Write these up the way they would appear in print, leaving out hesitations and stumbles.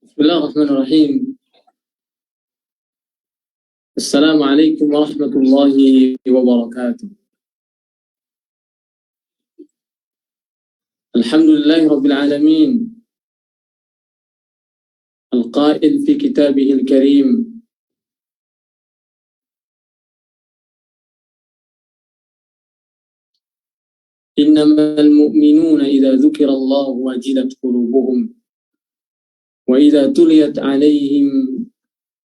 Bismillahirrahmanirrahim. Assalamualaikum warahmatullahi wabarakatuh. Alhamdulillahi rabbil alamin. Al-qail fi kitabihil karim. Innamal mu'minuna idza dzukirallahu wajilat qulubuhum wa idza tuliyat 'alaihim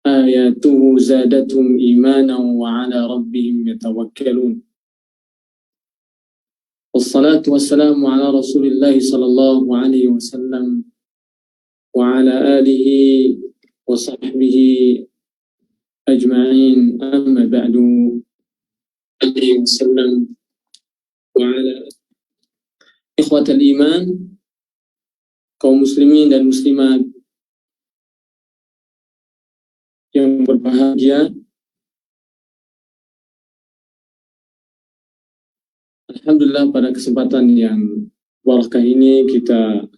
ayatuhu zadatuhum imanan wa 'ala rabbihim yatawakkalun. Wassalatu wassalamu ala Rasulillah sallallahu alaihi wasallam wa ala alihi wa sahbihi ajma'in, amma ba'du. Alaihi wasallam wa ala ikhwatal iman, kaum muslimin dan muslimat yang berbahagia. Alhamdulillah, pada kesempatan yang barakah ini kita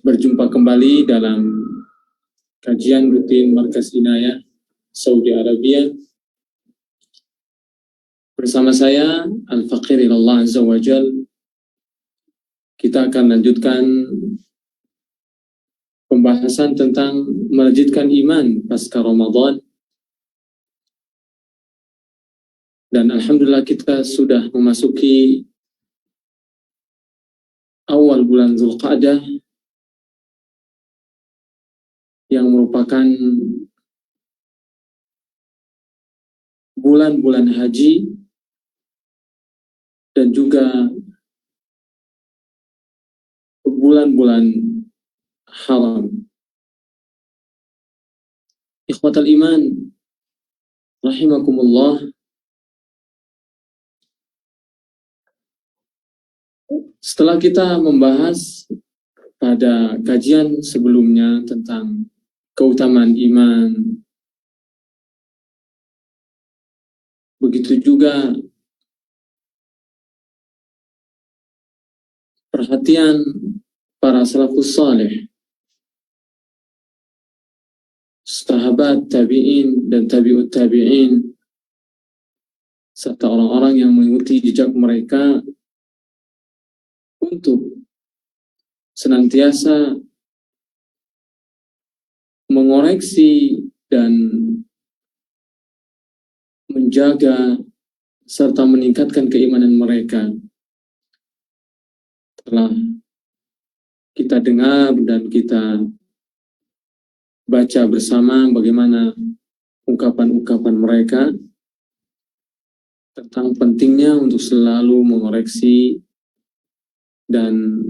berjumpa kembali dalam kajian rutin Markas Inayah Saudi Arabia bersama saya Al-Faqir ilallah Azza wa Jal. Kita akan lanjutkan pembahasan tentang melejitkan iman pasca Ramadan. Dan alhamdulillah kita sudah memasuki awal bulan Dzulqa'dah yang merupakan bulan-bulan haji dan juga bulan-bulan haram. Ikhwatal iman rahimakumullah, setelah kita membahas pada kajian sebelumnya tentang keutamaan iman, begitu juga perhatian para salafus saleh, sahabat tabi'in dan tabi'ut tabi'in, serta orang-orang yang mengikuti jejak mereka untuk senantiasa mengoreksi dan menjaga serta meningkatkan keimanan mereka. Telah kita dengar dan kita baca bersama bagaimana ungkapan-ungkapan mereka tentang pentingnya untuk selalu mengoreksi dan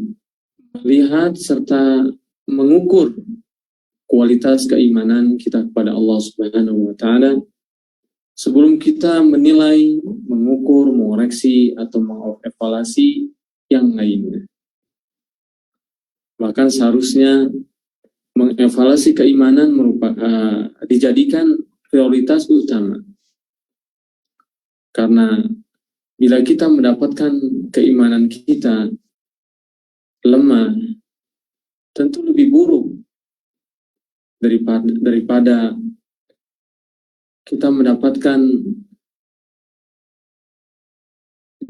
melihat serta mengukur kualitas keimanan kita kepada Allah Subhanahu wa Ta'ala sebelum kita menilai, mengukur, mengoreksi atau mengevaluasi yang lainnya. Bahkan seharusnya mengevaluasi keimanan merupakan dijadikan prioritas utama, karena bila kita mendapatkan keimanan kita lemah, tentu lebih buruk daripada kita mendapatkan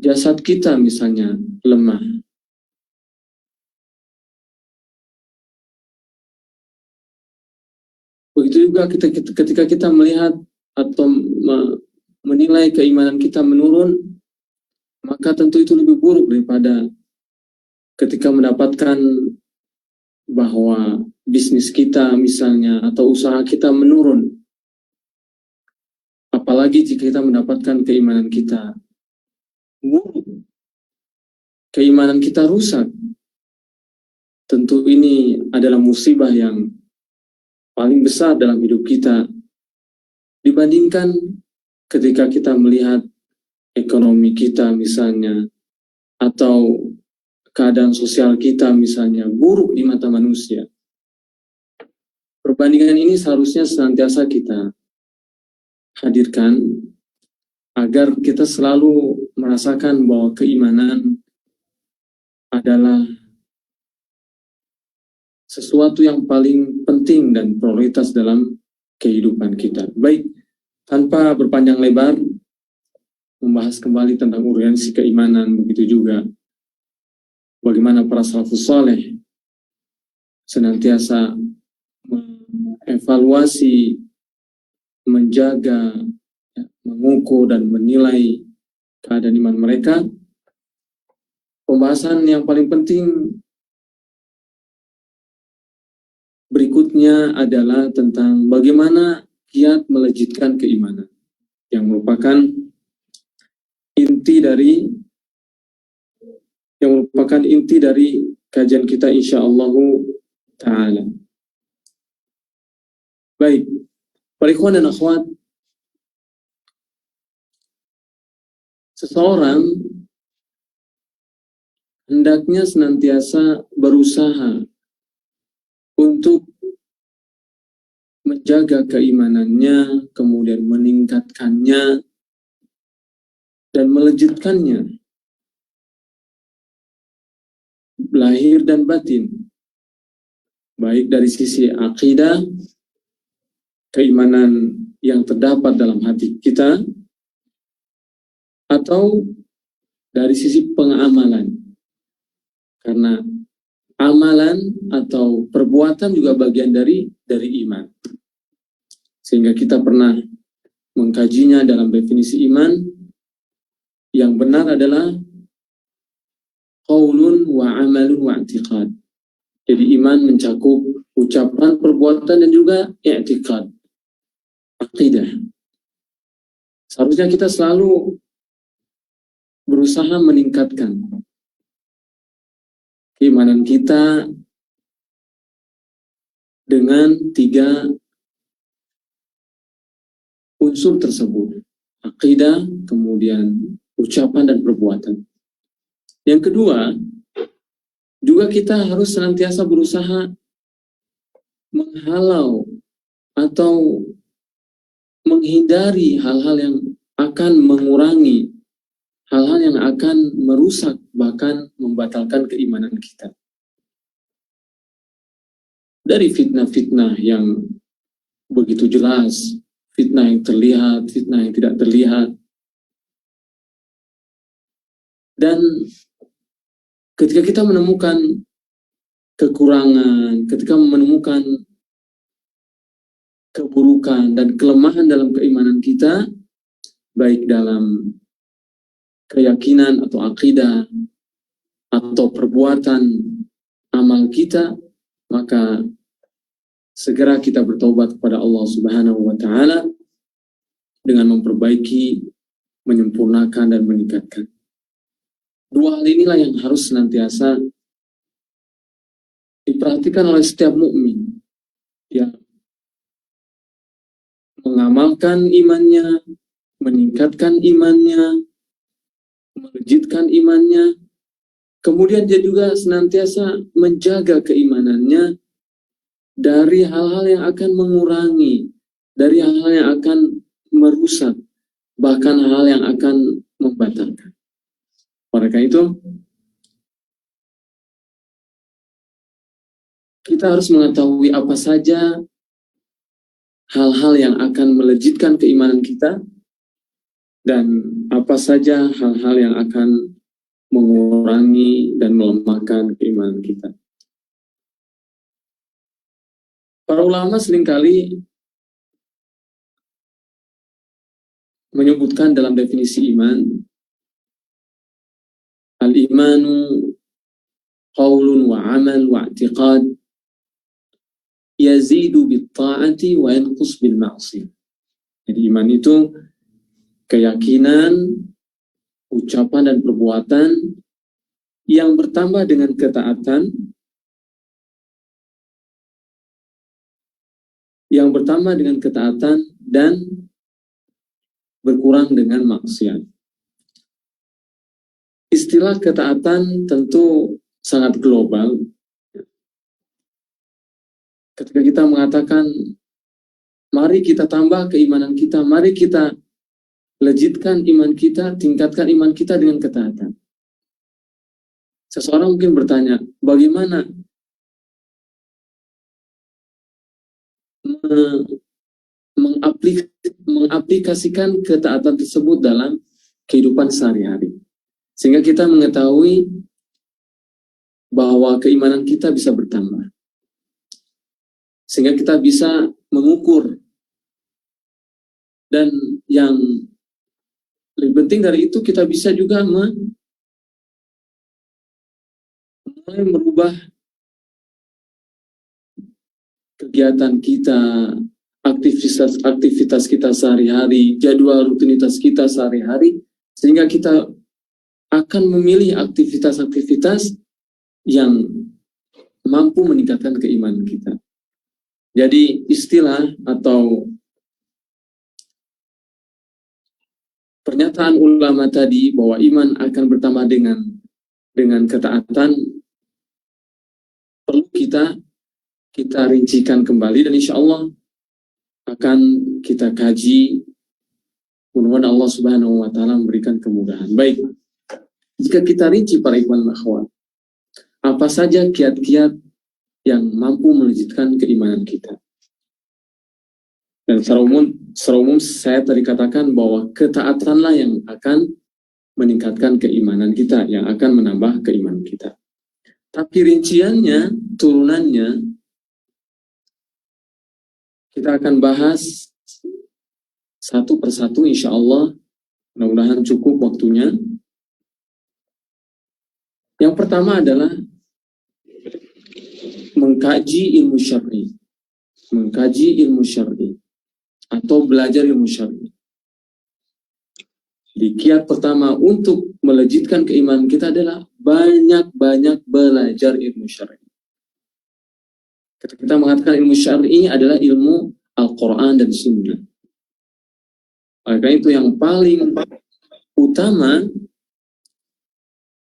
jasad kita misalnya lemah. Begitu juga ketika kita melihat atau menilai keimanan kita menurun, maka tentu itu lebih buruk daripada ketika mendapatkan bahwa bisnis kita misalnya atau usaha kita menurun. Apalagi jika kita mendapatkan keimanan kita buruk, keimanan kita rusak, tentu ini adalah musibah yang paling besar dalam hidup kita dibandingkan ketika kita melihat ekonomi kita misalnya atau keadaan sosial kita misalnya buruk di mata manusia. Perbandingan ini seharusnya senantiasa kita hadirkan agar kita selalu merasakan bahwa keimanan ada adalah sesuatu yang paling penting dan prioritas dalam kehidupan kita. Baik, tanpa berpanjang lebar, membahas kembali tentang urgensi keimanan, begitu juga bagaimana para salafus saleh senantiasa mengevaluasi, menjaga, mengukur dan menilai keadaan iman mereka. Pembahasan yang paling penting berikutnya adalah tentang bagaimana kiat melejitkan keimanan, yang merupakan inti dari kajian kita insyaallah ta'ala. Baik, para ikhwan dan akhwat, seseorang hendaknya senantiasa berusaha untuk menjaga keimanannya, kemudian meningkatkannya dan melejitkannya, lahir dan batin, baik dari sisi akidah, keimanan yang terdapat dalam hati kita, atau dari sisi pengamalan. Karena amalan atau perbuatan juga bagian dari iman. Sehingga kita pernah mengkajinya dalam definisi iman. Yang benar adalah qaulun wa amalun wa i'tiqad. Jadi iman mencakup ucapan, perbuatan, dan juga i'tiqad, akidah. Seharusnya kita selalu berusaha meningkatkan keimanan kita dengan 3 unsur tersebut: akidah, kemudian ucapan dan perbuatan. Yang kedua, juga kita harus senantiasa berusaha menghalau atau menghindari hal-hal yang akan mengurangi, hal-hal yang akan merusak, bahkan membatalkan keimanan kita. Dari fitnah-fitnah yang begitu jelas, fitnah yang terlihat, fitnah yang tidak terlihat. Dan ketika kita menemukan kekurangan, ketika menemukan keburukan dan kelemahan dalam keimanan kita, baik dalam keyakinan atau akidah atau perbuatan amal kita, maka segera kita bertobat kepada Allah Subhanahu wa Ta'ala dengan memperbaiki, menyempurnakan, dan meningkatkan. 2 hal inilah yang harus senantiasa diperhatikan oleh setiap mukmin yang mengamalkan imannya, meningkatkan imannya, melejitkan imannya, kemudian dia juga senantiasa menjaga keimanannya dari hal-hal yang akan mengurangi, dari hal-hal yang akan merusak, bahkan hal-hal yang akan membatalkan. Oleh karena itu, kita harus mengetahui apa saja hal-hal yang akan melejitkan keimanan kita dan apa saja hal-hal yang akan mengurangi dan melemahkan keimanan kita. Para ulama seringkali menyebutkan dalam definisi iman, al-imanu qaulun wa amal wa i'tiqad yazidu bit-ta'ati wa yanqus bil ma'siyah. Jadi iman itu keyakinan, ucapan dan perbuatan yang bertambah dengan ketaatan, dan berkurang dengan maksiat. Istilah ketaatan tentu sangat global. Ketika kita mengatakan, mari kita tambah keimanan kita, mari kita lejitkan iman kita, tingkatkan iman kita dengan ketaatan. Seseorang mungkin bertanya, bagaimana mengaplikasikan ketaatan tersebut dalam kehidupan sehari-hari. Sehingga kita mengetahui bahwa keimanan kita bisa bertambah. Sehingga kita bisa mengukur. Dan yang lebih penting dari itu, kita bisa juga mulai merubah kegiatan kita, aktivitas kita sehari-hari, jadwal rutinitas kita sehari-hari, sehingga kita akan memilih aktivitas-aktivitas yang mampu meningkatkan keimanan kita. Jadi istilah atau pernyataan ulama tadi bahwa iman akan bertambah dengan ketaatan, perlu kita rincikan kembali, dan insya Allah akan kita kaji. Mudah-mudahan Allah Subhanahu wa Ta'ala memberikan kemudahan. Baik, jika kita rinci para ikhwan akhwat, apa saja kiat-kiat yang mampu melejitkan keimanan kita? Dan secara umum saya tadi katakan bahwa ketaatanlah yang akan meningkatkan keimanan kita, yang akan menambah keimanan kita. Tapi rinciannya, turunannya, kita akan bahas satu persatu insya Allah. Mudah-mudahan cukup waktunya. Yang pertama adalah mengkaji ilmu syar'i. Mengkaji ilmu syar'i atau belajar ilmu syar'i. Jadi kiat pertama untuk melejitkan keimanan kita adalah banyak-banyak belajar ilmu syar'i. Kita mengatakan ilmu syar'i adalah ilmu Al-Quran dan Sunnah. Karena itu yang paling utama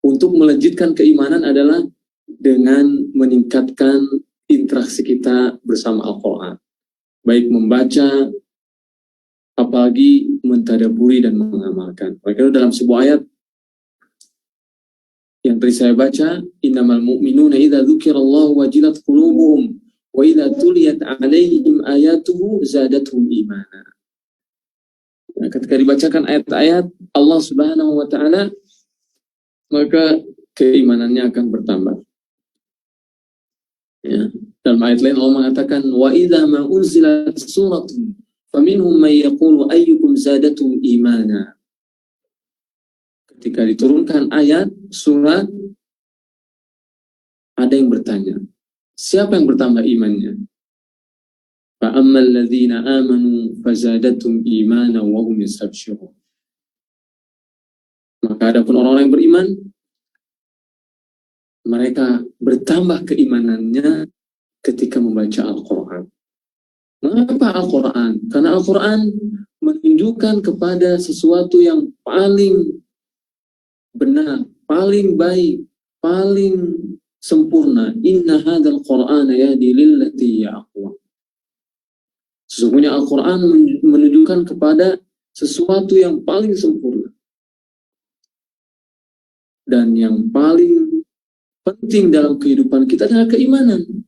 untuk melejitkan keimanan adalah dengan meningkatkan interaksi kita bersama Al-Quran. Baik membaca, apalagi mentadaburi dan mengamalkan. Maka dalam sebuah ayat yang tadi saya baca, innamal mu'minuna idza dzukirallahu wajilat qulubuhum wa idza tuliyat 'alaihim ayatuhu zadatuhum imana. Nah, ketika dibacakan ayat-ayat Allah Subhanahu wa Ta'ala, maka keimanannya akan bertambah. Ya. Dalam ayat lain Allah mengatakan, wa idza ma unzilat suratun faminhum may yaqulu ayyukum zadatum imana. Ketika diturunkan ayat surat, ada yang bertanya, siapa yang bertambah imannya? Fa ammal ladzina amanu fazadatum imana wa hum yastabshirun. Maka adapun orang-orang yang beriman, mereka bertambah keimanannya ketika membaca Al-Quran. Mengapa Al-Quran? Karena Al-Quran menunjukkan kepada sesuatu yang paling benar, paling baik, paling sempurna. Inna hadzal Qur'ana yahdi lillati hiya aqwam. Sesungguhnya Al-Quran menunjukkan kepada sesuatu yang paling sempurna. Dan yang paling penting dalam kehidupan kita adalah keimanan.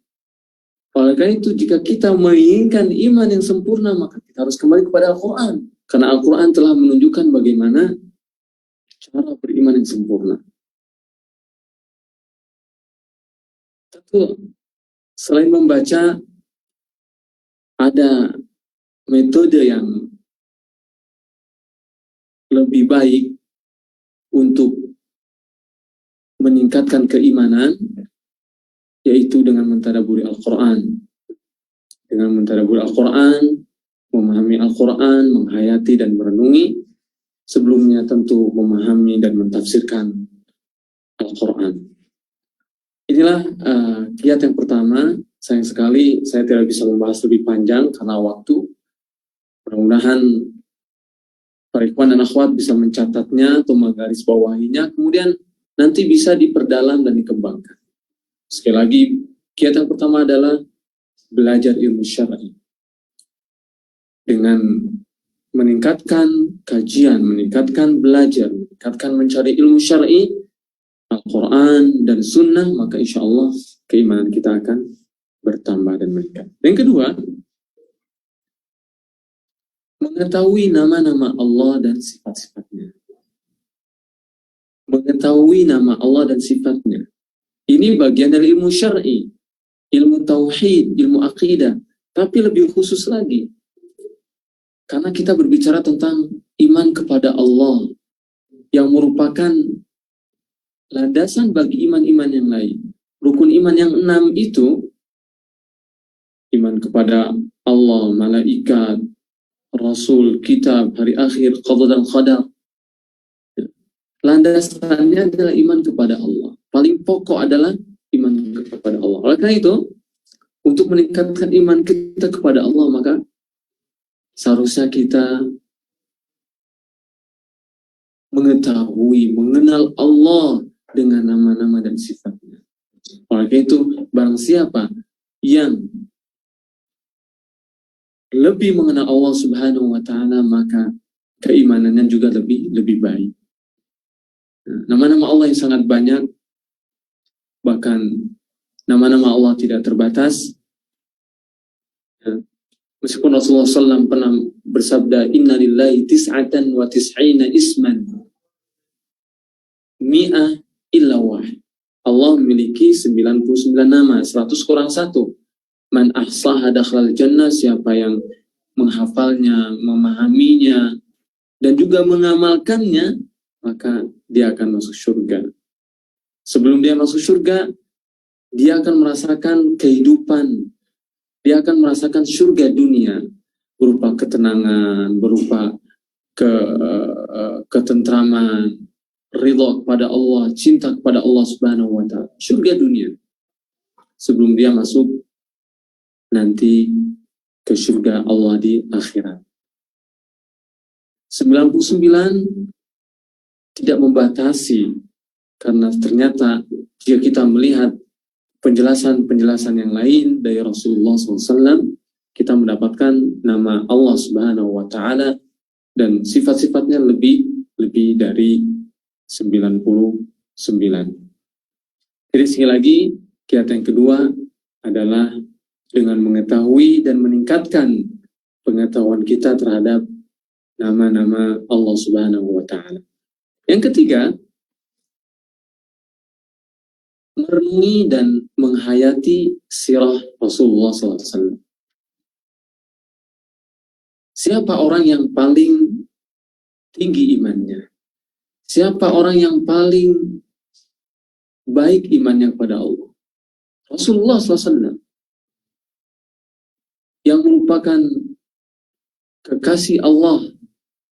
Oleh karena itu, jika kita menginginkan iman yang sempurna, maka kita harus kembali kepada Al-Quran. Karena Al-Quran telah menunjukkan bagaimana cara beriman yang sempurna. Tentu, selain membaca, ada metode yang lebih baik untuk meningkatkan keimanan, yaitu dengan mentadaburi Al-Quran. Dengan mentadaburi Al-Quran, memahami Al-Quran, menghayati dan merenungi, sebelumnya tentu memahami dan mentafsirkan Al-Quran. Inilah kiat yang pertama. Sayang sekali saya tidak bisa membahas lebih panjang karena waktu. Mudah-mudahan para ikhwan dan akhwat bisa mencatatnya atau menggarisbawahinya, kemudian nanti bisa diperdalam dan dikembangkan. Sekali lagi, kiat yang pertama adalah belajar ilmu syar'i. Dengan meningkatkan kajian, meningkatkan belajar, meningkatkan mencari ilmu syar'i, Al-Quran dan Sunnah, maka insya Allah keimanan kita akan bertambah dan meningkat. Yang kedua, mengetahui nama-nama Allah dan sifat-sifatnya. Mengetahui nama Allah dan sifatnya. Ini bagian dari ilmu syar'i, ilmu tauhid, ilmu akidah. Tapi lebih khusus lagi, karena kita berbicara tentang iman kepada Allah, yang merupakan landasan bagi iman-iman yang lain. Rukun iman yang 6 itu, iman kepada Allah, malaikat, Rasul, kitab, hari akhir, qada dan qadar. Landasannya adalah iman kepada Allah. Paling pokok adalah iman kepada Allah. Oleh karena itu, untuk meningkatkan iman kita kepada Allah, maka seharusnya kita mengetahui, mengenal Allah dengan nama-nama dan sifatnya. Oleh karena itu, barang siapa yang lebih mengenal Allah Subhanahu wa Ta'ala, maka keimanannya juga lebih baik. Nama-nama Allah yang sangat banyak, bahkan nama-nama Allah tidak terbatas. Meskipun Rasulullah SAW pernah bersabda, Inna lillahi tis'atan wa tis'ina isman mi'ah illa wahid. Allah memiliki 99 nama, 100 kurang 1. Man ahsaha dakhlal jannah, siapa yang menghafalnya, memahaminya, dan juga mengamalkannya, maka dia akan masuk surga. Sebelum dia masuk surga, dia akan merasakan kehidupan, dia akan merasakan surga dunia, berupa ketenangan, berupa ketentraman, ridha kepada Allah, cinta kepada Allah Subhanahu wa Ta'ala. Surga dunia. Sebelum dia masuk nanti ke surga Allah di akhirat. 99 tidak membatasi, karena ternyata jika kita melihat penjelasan-penjelasan yang lain dari Rasulullah SAW, kita mendapatkan nama Allah Subhanahu wa Ta'ala dan sifat-sifatnya lebih dari 99. Jadi sekali lagi, kiat yang kedua adalah dengan mengetahui dan meningkatkan pengetahuan kita terhadap nama-nama Allah Subhanahu wa Ta'ala. Yang ketiga, merenungi dan menghayati sirah Rasulullah SAW. Siapa orang yang paling tinggi imannya? Siapa orang yang paling baik imannya kepada Allah? Rasulullah SAW, yang merupakan kekasih Allah,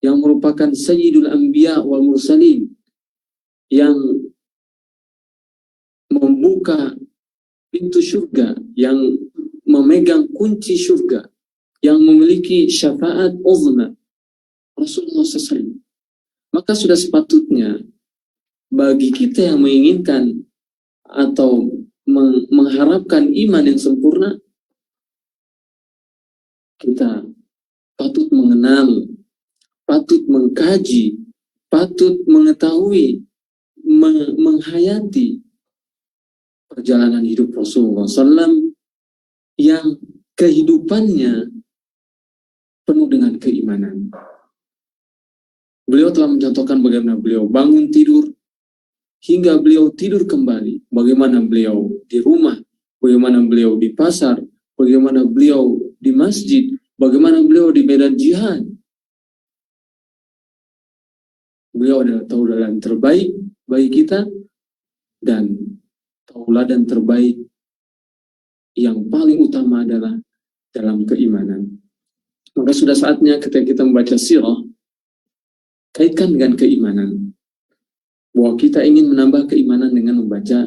yang merupakan Sayyidul Anbiya wal Mursalin, yang membuka pintu surga, yang memegang kunci surga, yang memiliki syafaat uzma, Rasulullah SAW. Maka sudah sepatutnya bagi kita yang menginginkan atau mengharapkan iman yang sempurna, kita patut mengenal, patut mengkaji, patut mengetahui, menghayati perjalanan hidup Rasulullah SAW yang kehidupannya penuh dengan keimanan. Beliau telah mencontohkan bagaimana beliau bangun tidur hingga beliau tidur kembali, bagaimana beliau di rumah, bagaimana beliau di pasar, bagaimana beliau di masjid, bagaimana beliau di medan jihad. Beliau adalah tauladan terbaik bagi kita dan tauladan terbaik yang paling utama adalah dalam keimanan. Maka sudah saatnya ketika kita membaca sirah, kaitkan dengan keimanan. Bahwa kita ingin menambah keimanan dengan membaca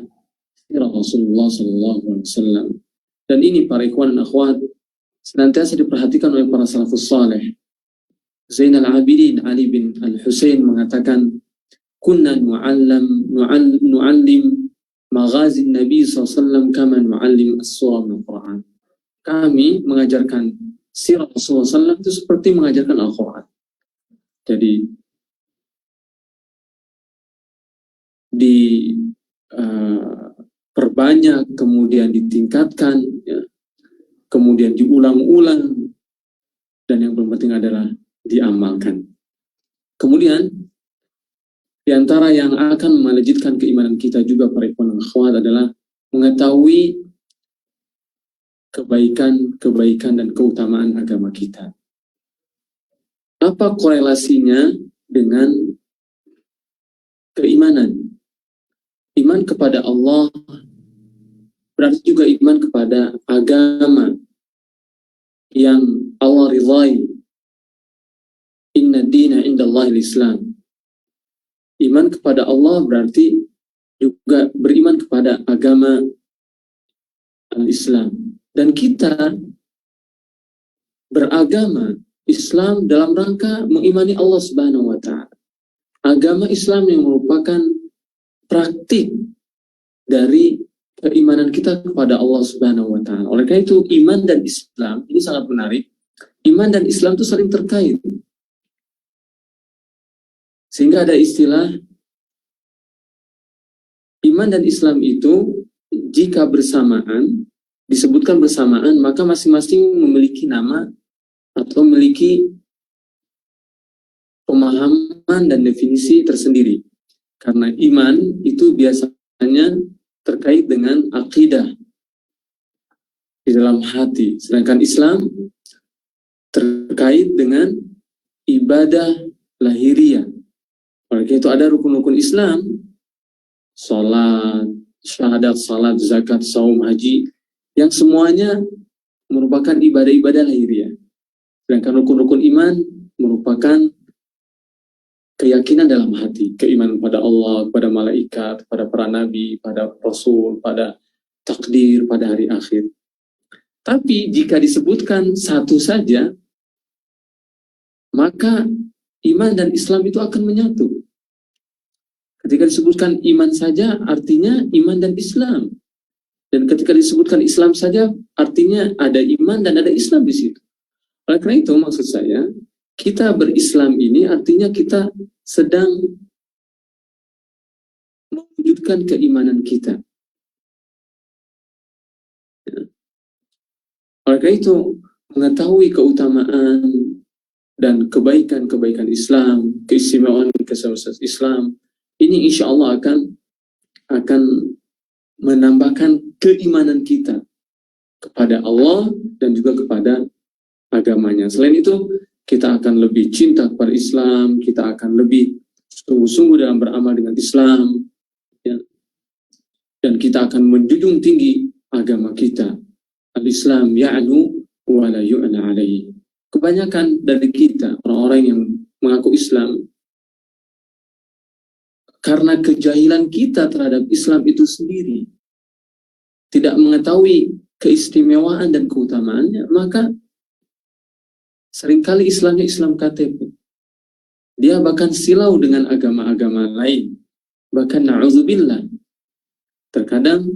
sirah Rasulullah SAW. Dan ini para ikhwan dan akhwat senantiasa diperhatikan oleh para salafus saleh. Zainal Abidin Ali bin Al-Husain mengatakan, kunna nu'allim maghazi Nabi SAW kama nu'allim as-surah min Al-Quran. Kami mengajarkan sirah Rasulullah SAW itu seperti mengajarkan Al-Quran. Jadi perbanyak, kemudian ditingkatkan, ya, kemudian diulang-ulang, dan yang paling penting adalah diamalkan. Kemudian di antara yang akan melejitkan keimanan kita juga para ikhwan dan akhwat adalah mengetahui kebaikan dan keutamaan agama kita. Apa korelasinya dengan keimanan? Iman kepada Allah berarti juga iman kepada agama yang Allah ridhai. Inna dina indallahi al-Islam. Iman kepada Allah berarti juga beriman kepada agama al-Islam. Dan kita beragama Islam dalam rangka mengimani Allah Subhanahu wa Ta'ala. Agama Islam yang merupakan praktik dari keimanan kita kepada Allah Subhanahu wa Ta'ala. Oleh karena itu, iman dan Islam ini sangat menarik. Iman dan Islam itu saling terkait. Sehingga ada istilah iman dan Islam itu jika bersamaan, disebutkan bersamaan, maka masing-masing memiliki nama atau memiliki pemahaman dan definisi tersendiri. Karena iman itu biasanya terkait dengan akidah di dalam hati. Sedangkan Islam terkait dengan ibadah lahiriah. Oleh karena itu ada rukun-rukun Islam, sholat, syahadat, salat, zakat, saum, haji, yang semuanya merupakan ibadah-ibadah lahiriah. Sedangkan rukun-rukun iman merupakan keyakinan dalam hati, keimanan pada Allah, pada malaikat, pada para nabi, pada rasul, pada takdir, pada hari akhir. Tapi jika disebutkan satu saja, maka iman dan Islam itu akan menyatu. Ketika disebutkan iman saja, artinya iman dan Islam. Dan ketika disebutkan Islam saja, artinya ada iman dan ada Islam di situ. Oleh karena itu, maksud saya, kita berislam ini artinya kita sedang mewujudkan keimanan kita. Ya. Oleh karena itu, mengetahui keutamaan dan kebaikan-kebaikan Islam, keistimewaan Islam, ini insya Allah akan menambahkan keimanan kita kepada Allah dan juga kepada agamanya. Selain itu, kita akan lebih cinta kepada Islam, kita akan lebih sungguh-sungguh dalam beramal dengan Islam, ya. Dan kita akan menjunjung tinggi agama kita. Al-Islam ya'nu wa la yu'na alaihi. Kebanyakan dari kita, orang-orang yang mengaku Islam, karena kejahilan kita terhadap Islam itu sendiri, tidak mengetahui keistimewaan dan keutamaannya, maka seringkali Islamnya Islam KTP. Dia bahkan silau dengan agama-agama lain. Bahkan na'udzubillah, terkadang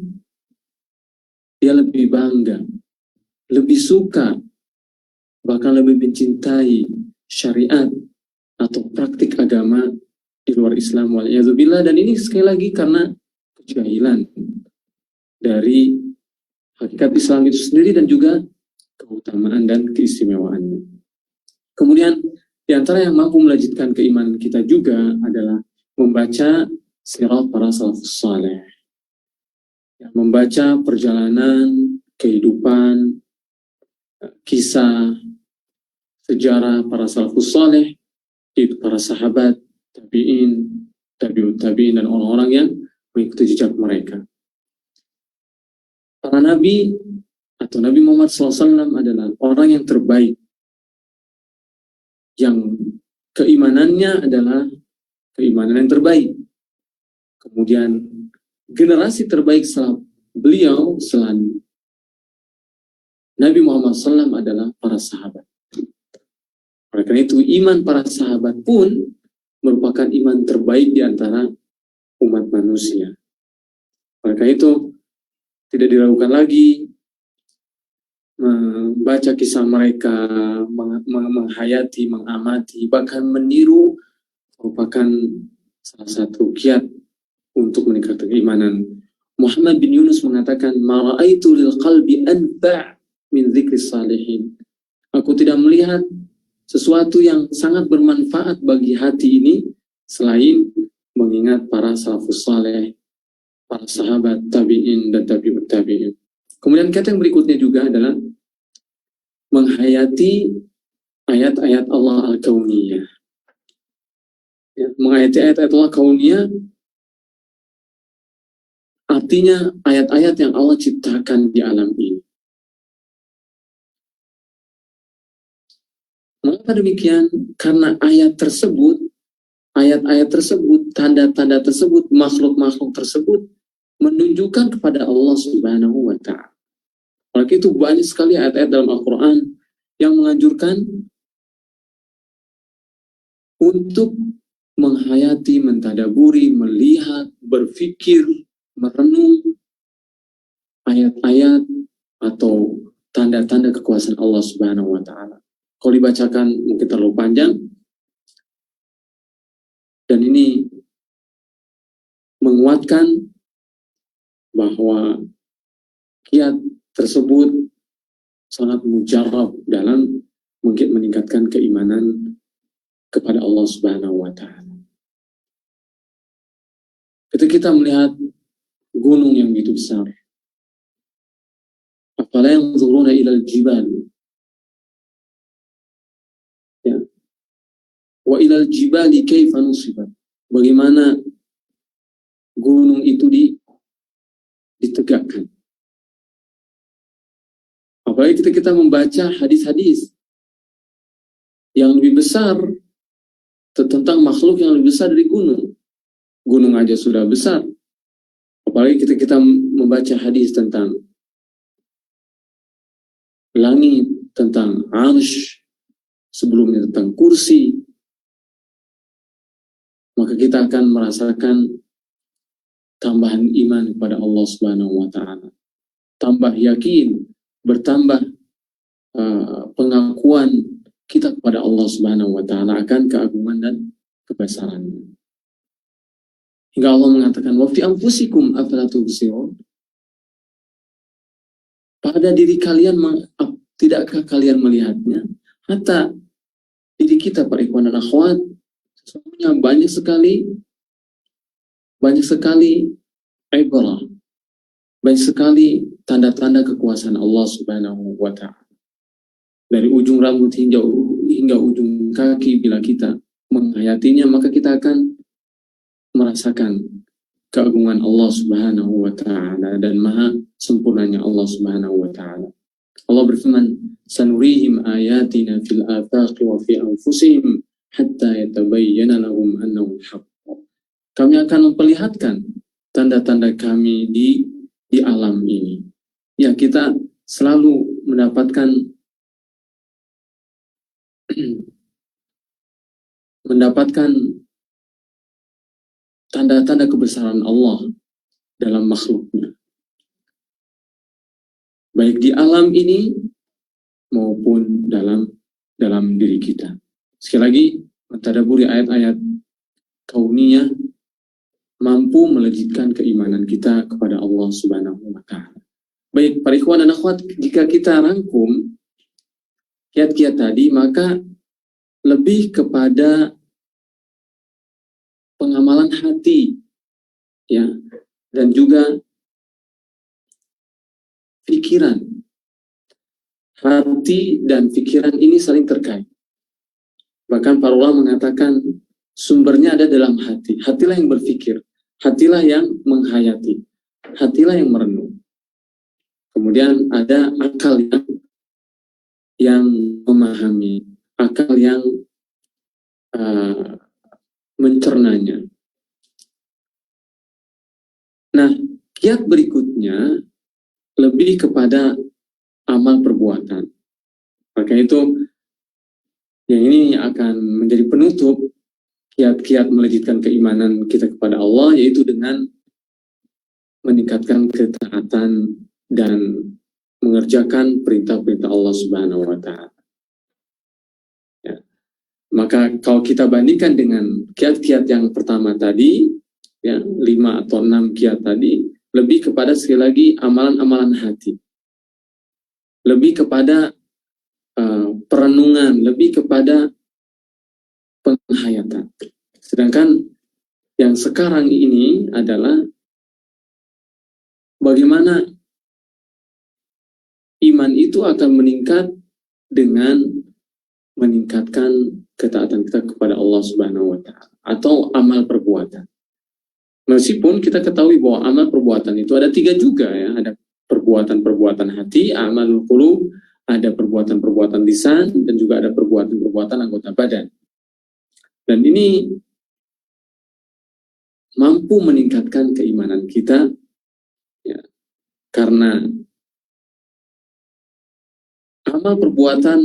dia lebih bangga, lebih suka, bahkan lebih mencintai syariat atau praktik agama di luar Islam, wal'iyadzubillah. Dan ini sekali lagi karena kejahilan dari hakikat Islam itu sendiri dan juga keutamaan dan keistimewaannya. Kemudian di antara yang mampu melejitkan keimanan kita juga adalah membaca sirat para salafus saleh, ya, membaca perjalanan kehidupan, kisah, sejarah para salafus saleh, itu para sahabat, tabi'in, tabi'ut tabi'in, dan orang-orang yang mengikuti jejak mereka. Para nabi atau Nabi Muhammad SAW adalah orang yang terbaik, yang keimanannya adalah keimanan yang terbaik. Kemudian generasi terbaik setelah beliau, setelah Nabi Muhammad SAW adalah para sahabat. Oleh karena itu iman para sahabat pun merupakan iman terbaik di antara umat manusia. Oleh karena itu tidak diragukan lagi membaca kisah mereka, menghayati, mengamati, bahkan meniru merupakan salah satu kiat untuk meningkatkan keimanan. Muhammad bin Yunus mengatakan, "Ma ra'aitu lil qalbi anfa' min dzikris salihin." Aku tidak melihat sesuatu yang sangat bermanfaat bagi hati ini selain mengingat para salafus saleh, para sahabat tabi'in dan tabi'ut tabi'in. Kemudian kata yang berikutnya juga adalah menghayati ayat-ayat Allah al-kauniyah. Ya, menghayati ayat-ayat Allah kauniyah artinya ayat-ayat yang Allah ciptakan di alam ini. Mengapa demikian? Karena ayat-ayat tersebut, tanda-tanda tersebut, makhluk-makhluk tersebut menunjukkan kepada Allah Subhanahu wa Ta'ala. Oleh itu banyak sekali ayat-ayat dalam Al-Quran yang menganjurkan untuk menghayati, mentadaburi, melihat, berpikir, merenung ayat-ayat atau tanda-tanda kekuasaan Allah Subhanahu wa Ta'ala. Kalau dibacakan mungkin terlalu panjang, dan ini menguatkan bahwa kiat tersebut sangat mujarab dalam mungkin meningkatkan keimanan kepada Allah Subhanahu wa Ta'ala. Ketika kita melihat gunung yang begitu besar, afala yanzuruna ilal jibal, ya, wa ilal jibali kaifa nusibat, bagaimana gunung itu ditegakkan. Apalagi kita membaca hadis-hadis yang lebih besar tentang makhluk yang lebih besar dari gunung. Gunung aja sudah besar, apalagi kita membaca hadis tentang langit, tentang arsy, sebelumnya tentang kursi, maka kita akan merasakan tambahan iman kepada Allah Subhanahu wa Ta'ala, tambah yakin, bertambah pengakuan kita kepada Allah Subhanahu wa Ta'ala akan keagungan dan kebesarannya. Hingga Allah mengatakan, wa fi anfusikum afala tubsirun, pada diri kalian tidakkah kalian melihatnya? Hatta diri kita, para ikhwan dan akhwat, sesungguhnya banyak sekali ibrah, banyak sekali tanda-tanda kekuasaan Allah Subhanahu wa Ta'ala. Dari ujung rambut hingga ujung kaki, bila kita menghayatinya, maka kita akan merasakan keagungan Allah Subhanahu wa Ta'ala dan maha sempurnanya Allah Subhanahu wa Ta'ala. Allah berfirman, sanurihim ayatina fil afaqi wa fi anfusihim hatta yatabayyana lahum annahu al-haqq. Kami akan memperlihatkan tanda-tanda kami di alam ini. Ya, kita selalu mendapatkan tanda-tanda kebesaran Allah dalam makhluknya, baik di alam ini maupun dalam diri kita. Sekali lagi, mentadaburi ayat-ayat kauniyah mampu melejitkan keimanan kita kepada Allah Subhanahu wa Ta'ala. Baik, para ikhwan dan akhwat, jika kita rangkum kiat-kiat tadi, maka lebih kepada pengamalan hati, ya, dan juga pikiran. Hati dan pikiran ini saling terkait. Bahkan para ulama mengatakan sumbernya ada dalam hati. Hatilah yang berpikir, hatilah yang menghayati, hatilah yang merenung. Kemudian ada akal yang memahami, akal yang mencernanya. Nah, kiat berikutnya lebih kepada amal perbuatan. Maka itu yang ini akan menjadi penutup kiat-kiat melejitkan keimanan kita kepada Allah, yaitu dengan meningkatkan ketaatan dan mengerjakan perintah-perintah Allah Subhanahu wa Ta'ala. Ya. Maka kalau kita bandingkan dengan kiat-kiat yang pertama tadi, ya 5 atau 6 kiat tadi lebih kepada sekali lagi amalan-amalan hati, lebih kepada perenungan, lebih kepada penghayatan. Sedangkan yang sekarang ini adalah bagaimana iman itu akan meningkat dengan meningkatkan ketaatan kita kepada Allah Subhanahu wa taala atau amal perbuatan. Meskipun kita ketahui bahwa amal perbuatan itu ada 3 juga ya, ada perbuatan-perbuatan hati, amalul qulub, ada perbuatan-perbuatan lisan, dan juga ada perbuatan-perbuatan anggota badan. Dan ini mampu meningkatkan keimanan kita ya, karena amal perbuatan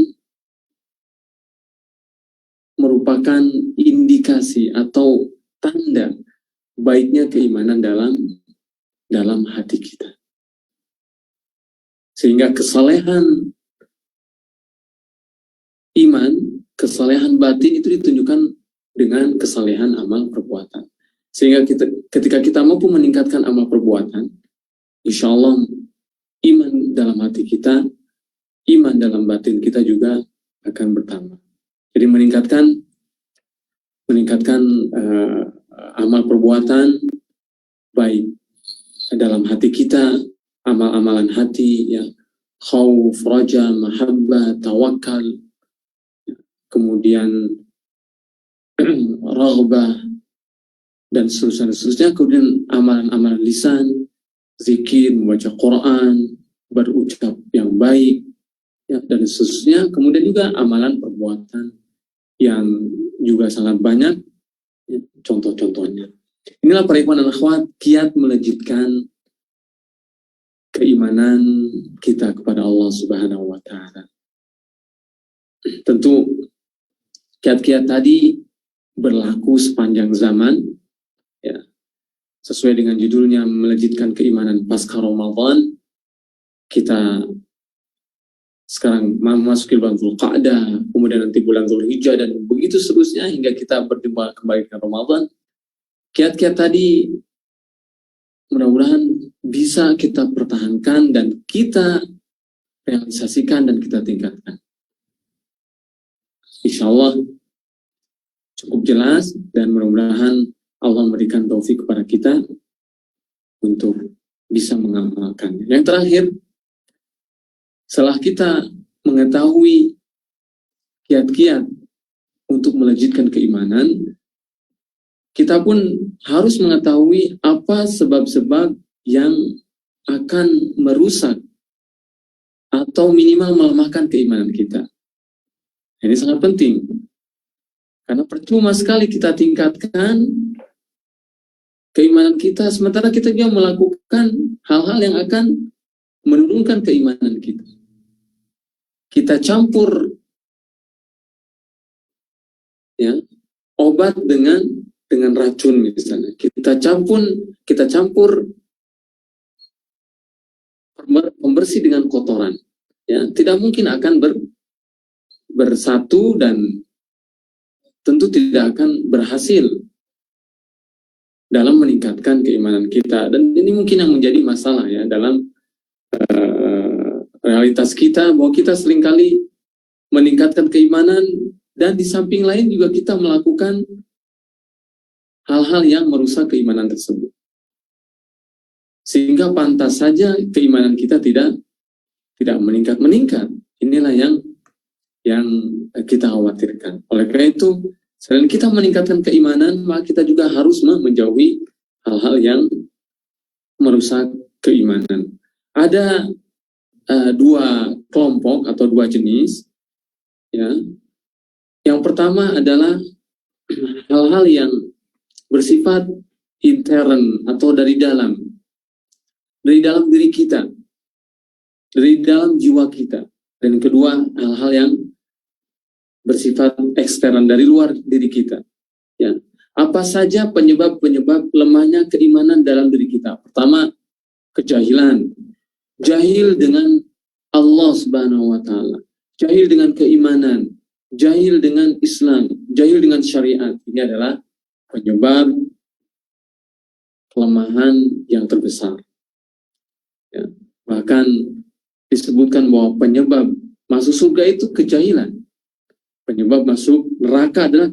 merupakan indikasi atau tanda baiknya keimanan dalam hati kita. Sehingga kesalehan iman, kesalehan batin itu ditunjukkan dengan kesalehan amal perbuatan. Sehingga ketika kita mampu meningkatkan amal perbuatan, insya Allah iman dalam hati kita, iman dalam batin kita juga akan bertambah. Jadi meningkatkan amal perbuatan baik dalam hati kita, amal-amalan hati ya, khauf, raja, mahabbah, tawakal, kemudian raghbah dan seterusnya. Kemudian amalan-amalan lisan, zikir, membaca Quran, berucap yang baik ya, dan seterusnya. Kemudian juga amalan perbuatan yang juga sangat banyak ya, contoh-contohnya. Inilah para ikhwan dan akhwat kiat melejitkan keimanan kita kepada Allah Subhanahu wa taala. Tentu kiat-kiat tadi berlaku sepanjang zaman ya. Sesuai dengan judulnya, melejitkan keimanan pasca Ramadan. Kita sekarang memasuki bulan Dzulqa'dah, kemudian nanti bulan Dzulhijjah, dan begitu seterusnya hingga kita berjumpa kembali ke Ramadan. Kiat-kiat tadi mudah-mudahan bisa kita pertahankan dan kita realisasikan dan kita tingkatkan. Insya Allah cukup jelas, dan mudah-mudahan Allah memberikan taufik kepada kita untuk bisa mengamalkannya. Yang terakhir, setelah kita mengetahui kiat-kiat untuk melejitkan keimanan, kita pun harus mengetahui apa sebab-sebab yang akan merusak atau minimal melemahkan keimanan kita. Ini sangat penting, karena percuma sekali kita tingkatkan keimanan kita, sementara kita juga melakukan hal-hal yang akan menurunkan keimanan kita. Kita campur ya, obat dengan racun misalnya. Kita campur pembersih dengan kotoran. Ya, tidak mungkin akan bersatu dan tentu tidak akan berhasil dalam meningkatkan keimanan kita. Dan ini mungkin yang menjadi masalah ya dalam realitas kita, bahwa kita seringkali meningkatkan keimanan dan di samping lain juga kita melakukan hal-hal yang merusak keimanan tersebut. Sehingga pantas saja keimanan kita tidak meningkat. Inilah yang kita khawatirkan. Oleh karena itu, selain kita meningkatkan keimanan, maka kita juga harus menjauhi hal-hal yang merusak keimanan. Ada 2 kelompok atau 2 jenis ya. Yang pertama adalah hal-hal yang bersifat intern atau dari dalam diri kita, dari dalam jiwa kita. Dan kedua, hal-hal yang bersifat ekstern dari luar diri kita ya. Apa saja penyebab lemahnya keimanan dalam diri kita? Pertama, kejahilan. Jahil dengan Allah Subhanahu wa taala, jahil dengan keimanan, jahil dengan Islam, jahil dengan syariat. Ini adalah penyebab kelemahan yang terbesar. Ya. Bahkan disebutkan bahwa penyebab masuk surga itu kejahilan. Penyebab masuk neraka adalah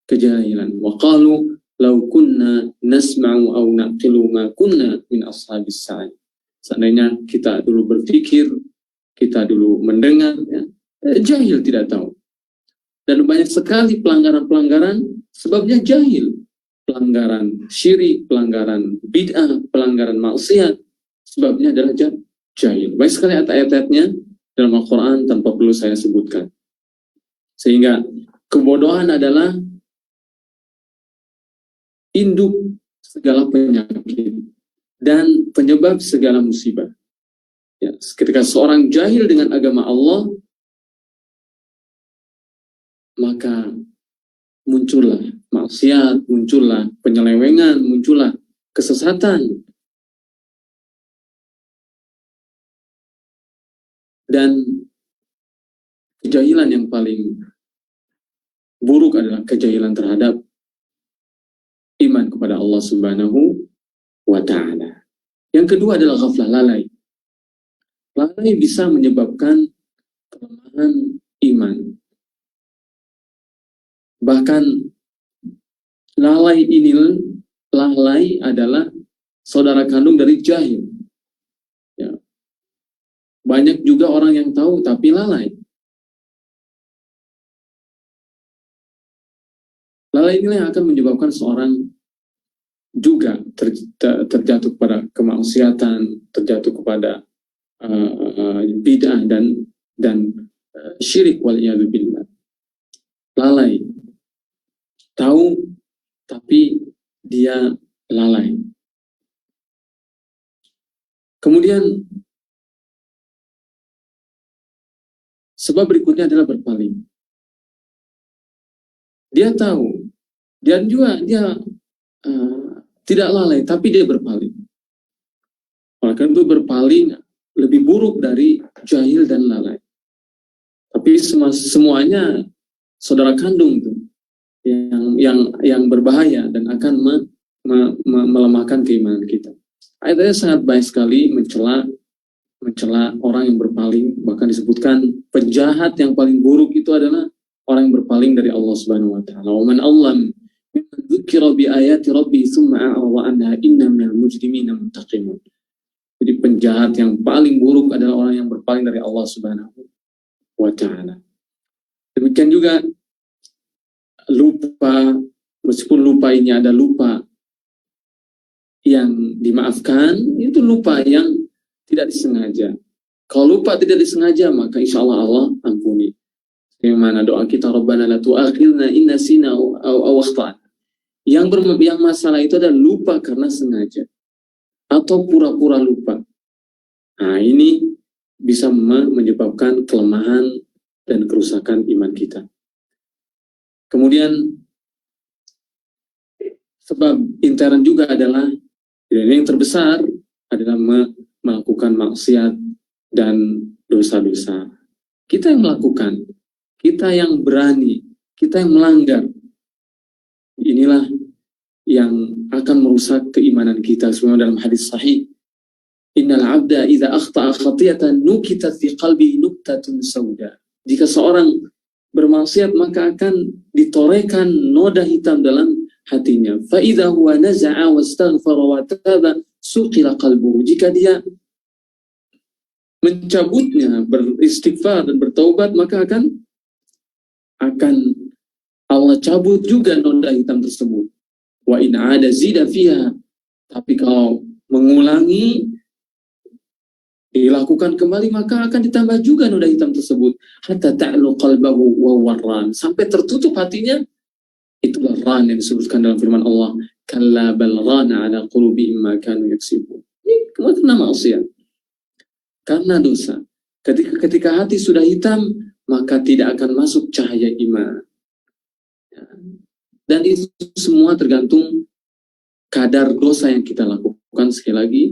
kejahilan. Wa qalu law kunna nasma'u aw naqilu ma kunna min ashabis sa'id. Seandainya kita dulu berpikir, kita dulu mendengar, ya, jahil tidak tahu. Dan banyak sekali pelanggaran-pelanggaran sebabnya jahil. Pelanggaran syirik, pelanggaran bid'ah, pelanggaran maksiat, sebabnya adalah jahil. Banyak sekali ayat-ayatnya dalam Al-Quran tanpa perlu saya sebutkan. Sehingga kebodohan adalah induk segala penyakit dan penyebab segala musibah. Ya, ketika seorang jahil dengan agama Allah, maka muncullah maksiat, muncullah penyelewengan, muncullah kesesatan. Dan kejahilan yang paling buruk adalah kejahilan terhadap iman kepada Allah Subhanahu wa Ta'ala. Yang kedua adalah ghaflah, lalai. Lalai bisa menyebabkan kelemahan iman. Bahkan lalai adalah saudara kandung dari jahil. Ya. Banyak juga orang yang tahu tapi lalai. Lalai inilah yang akan menyebabkan seorang juga terjatuh kepada kemaksiatan, terjatuh kepada bid'ah dan syirik waliyadu billah. Lalai, tahu tapi dia lalai. Kemudian sebab berikutnya adalah berpaling. Dia tahu, dan juga dia tidak lalai, tapi dia berpaling. Oleh karena itu berpaling lebih buruk dari jahil dan lalai. Tapi semuanya saudara kandung itu yang berbahaya dan akan melemahkan keimanan kita. Ayatnya sangat baik sekali mencela orang yang berpaling. Bahkan disebutkan penjahat yang paling buruk itu adalah orang yang berpaling dari Allah Subhanahu wa Ta'ala. Wa man allam mimman dzukira bi ayati rabbih tsumma a'rada wa anha inna minal mujrimina muntaqimun. Jadi penjahat yang paling buruk adalah orang yang berpaling dari Allah Subhanahu wa Ta'ala. Demikian juga lupa, meskipun lupa ini ada lupa yang dimaafkan, itu lupa yang tidak disengaja. Kalau lupa tidak disengaja, maka insya Allah ampuni. Bagaimana doa kita, Rabbana la tu'akhirna in nasina aw akhtana. Yang masalah itu adalah lupa karena sengaja atau pura-pura lupa. Nah, ini bisa menyebabkan kelemahan dan kerusakan iman kita. Kemudian sebab intern juga adalah yang terbesar adalah melakukan maksiat dan dosa-dosa. Kita yang melakukan, kita yang berani, kita yang melanggar. Inilah yang akan merusak keimanan kita. Semua dalam hadis sahih, innal abda idza akhta'a khati'atan nukitat fi qalbihi nuktatun sauda. Jika seorang bermaksiat maka akan ditorehkan noda hitam dalam hatinya. Fa idza huwa naza'a wastaghfara wa taba suqila qalbuhu. Jika dia mencabutnya, beristighfar dan bertaubat, maka akan Allah cabut juga noda hitam tersebut. Wa in 'ada zida fiha. Tapi kalau mengulangi, dilakukan kembali, maka akan ditambah juga noda hitam tersebut. Hatta ta'lu qalbahu wa warran. Sampai tertutup hatinya. Itulah ran yang disebutkan dalam firman Allah. Kalla bal rana ala qulubihim ma kanu yaksibun. Ini karena maksiat. Karena dosa. Ketika hati sudah hitam, maka tidak akan masuk cahaya iman. Dan itu semua tergantung kadar dosa yang kita lakukan. Sekali lagi,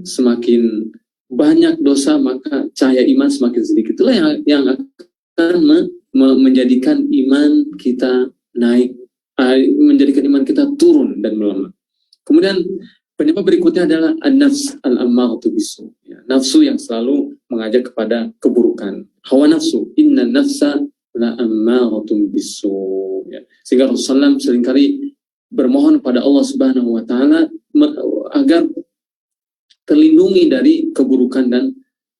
semakin banyak dosa, maka cahaya iman semakin sedikit. Itulah yang akan menjadikan iman kita naik, menjadikan iman kita turun dan melemah. Kemudian Penyebab berikutnya adalah an-nafs al-ammaratu bisu, ya, nafsu yang selalu mengajak kepada keburukan. Hawa nafsu, inna nafsa la ammaratun bisu. Ya. Sehingga Rasulullah seringkali bermohon pada Allah Subhanahu wa taala agar terlindungi dari keburukan dan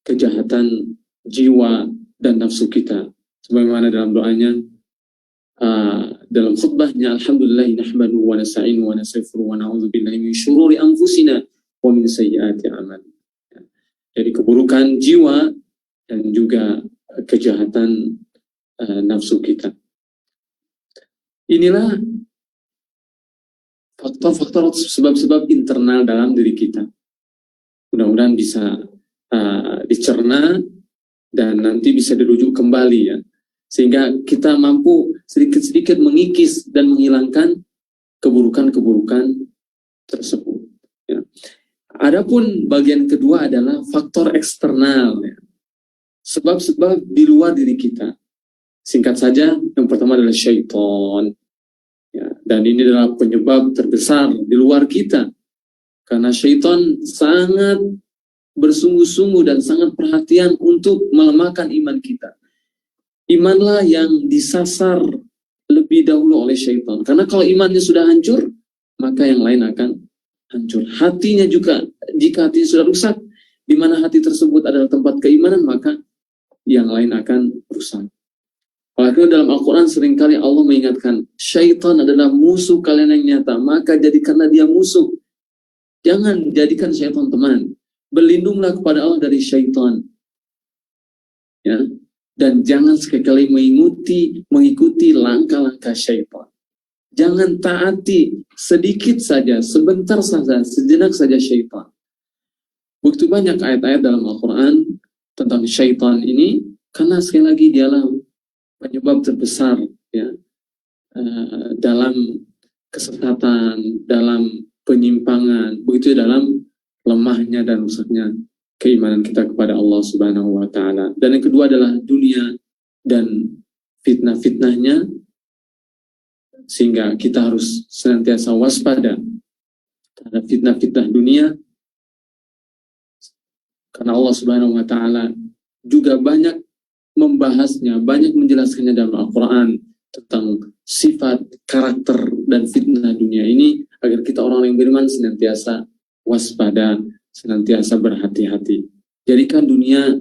kejahatan jiwa dan nafsu kita. Sebagaimana dalam doanya, dalam khutbahnya, alhamdulillah nahmadu wa nasta'inu wa nastaghfiruh wa na'udzu billahi min syururi anfusina wa min sayyiati a'mal. Jadi keburukan jiwa dan juga kejahatan nafsu kita. Inilah faktor-faktor sebab-sebab internal dalam diri kita. Mudah-mudahan bisa dicerna dan nanti bisa dirujuk kembali, ya, sehingga kita mampu sedikit-sedikit mengikis dan menghilangkan keburukan-keburukan tersebut. Ya. Adapun bagian kedua adalah faktor eksternal, ya. Sebab-sebab di luar diri kita. Singkat saja, yang pertama adalah syaitan. Ya, dan ini adalah penyebab terbesar di luar kita. Karena syaitan sangat bersungguh-sungguh dan sangat perhatian untuk melemahkan iman kita. Imanlah yang disasar lebih dahulu oleh syaitan. Karena kalau imannya sudah hancur, maka yang lain akan hancur. Hatinya juga, jika hatinya sudah rusak, di mana hati tersebut adalah tempat keimanan, maka yang lain akan rusak. Oleh dalam Al-Quran seringkali Allah mengingatkan, syaitan adalah musuh kalian yang nyata, maka jadikanlah dia musuh. Jangan jadikan syaitan teman. Berlindunglah kepada Allah dari syaitan. Ya. Dan jangan sekali-kali mengikuti langkah-langkah syaitan. Jangan taati sedikit saja, sebentar saja, sejenak saja syaitan. Begitu banyak ayat-ayat dalam Al-Quran tentang syaitan ini, karena sekali lagi dialah penyebab terbesar, ya, dalam kesesatan, dalam penyimpangan, begitu dalam lemahnya dan rusaknya keimanan kita kepada Allah Subhanahu wa taala. Dan yang kedua adalah dunia dan fitnah-fitnahnya, sehingga kita harus senantiasa waspada terhadap fitnah-fitnah dunia, karena Allah Subhanahu wa taala juga banyak membahasnya, banyak menjelaskannya dalam Al-Quran tentang sifat, karakter, dan fitnah dunia ini, agar kita orang yang beriman senantiasa waspada, senantiasa berhati-hati. Jadikan dunia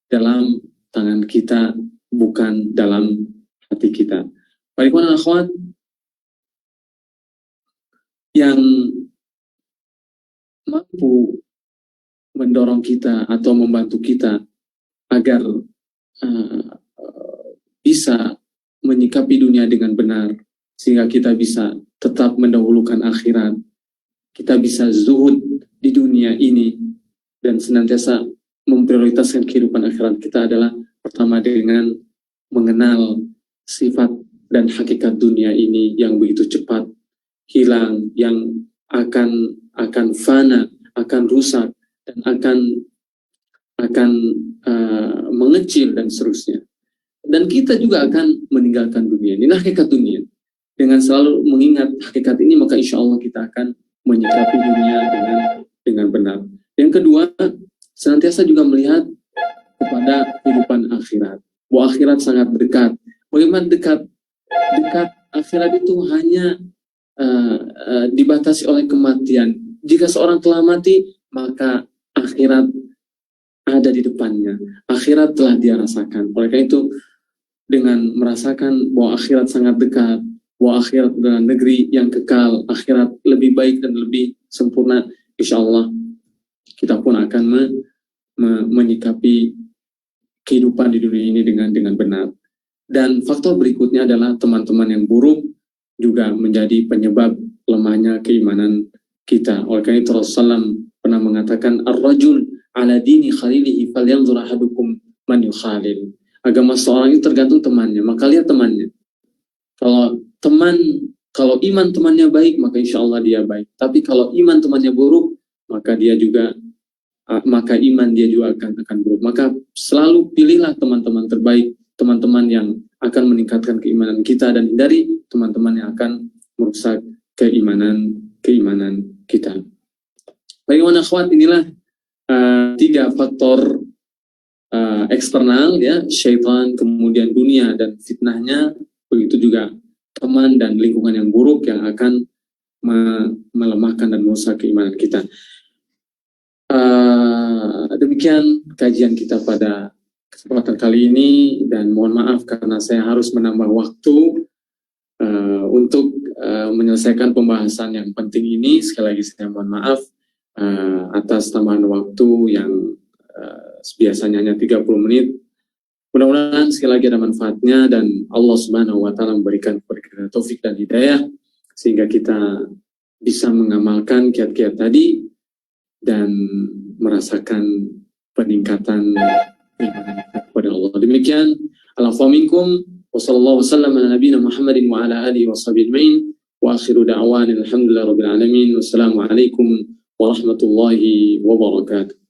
dalam tangan kita, bukan dalam hati kita. Para ikhwan dan akhwat yang mampu mendorong kita atau membantu kita agar bisa menyikapi dunia dengan benar, sehingga kita bisa tetap mendahulukan akhirat, kita bisa zuhud di dunia ini dan senantiasa memprioritaskan kehidupan akhirat kita, adalah pertama dengan mengenal sifat dan hakikat dunia ini yang begitu cepat hilang, yang akan fana, akan rusak, dan akan mengecil dan seterusnya. Dan kita juga akan meninggalkan dunia. Inilah hakikat dunia. Dengan selalu mengingat hakikat ini, maka insya Allah kita akan menyikapi dunia dengan benar. Yang kedua, senantiasa juga melihat kepada kehidupan akhirat. Bahwa akhirat sangat dekat. Bagaimana dekat? Dekat akhirat itu hanya dibatasi oleh kematian. Jika seorang telah mati, maka akhirat ada di depannya. Akhirat telah dia rasakan. Oleh karena itu, dengan merasakan bahwa akhirat sangat dekat, bahwa akhirat adalah negeri yang kekal, akhirat lebih baik dan lebih sempurna, insya Allah kita pun akan menyikapi kehidupan di dunia ini dengan benar. Dan faktor berikutnya adalah teman-teman yang buruk juga menjadi penyebab lemahnya keimanan kita. Oleh karena itu Rasulullah pernah mengatakan, ar-rajul ala dini khalilihi falyanzur ahadukum man yukhalil. Agama seorang itu tergantung temannya, maka lihat temannya. Kalau iman temannya baik, maka insya Allah dia baik. Tapi kalau iman temannya buruk, maka iman dia juga akan buruk. Maka selalu pilihlah teman-teman terbaik, teman-teman yang akan meningkatkan keimanan kita, dan hindari teman-teman yang akan merusak keimanan kita. Bagaimana akhwat, inilah 3 faktor eksternal ya, syaitan, kemudian dunia dan fitnahnya, begitu juga teman dan lingkungan yang buruk yang akan melemahkan dan merusak keimanan kita. Demikian kajian kita pada kesempatan kali ini, dan mohon maaf karena saya harus menambah waktu untuk menyelesaikan pembahasan yang penting ini. Sekali lagi saya mohon maaf atas tambahan waktu yang biasanya hanya 30 menit. Mudah-mudahan sekali lagi ada manfaatnya dan Allah Subhanahu wa taala memberikan kepada kita taufik dan hidayah sehingga kita bisa mengamalkan kiat-kiat tadi dan merasakan peningkatan kepada Allah. Demikian, al-afwa minkum wa sallallahu wasallam ala nabiyina Muhammadin wa ala alihi wa sahbihi ajmain wa akhiru da'wana alhamdulillahi rabbil alamin. Wassalamu alaikum warahmatullahi wabarakatuh.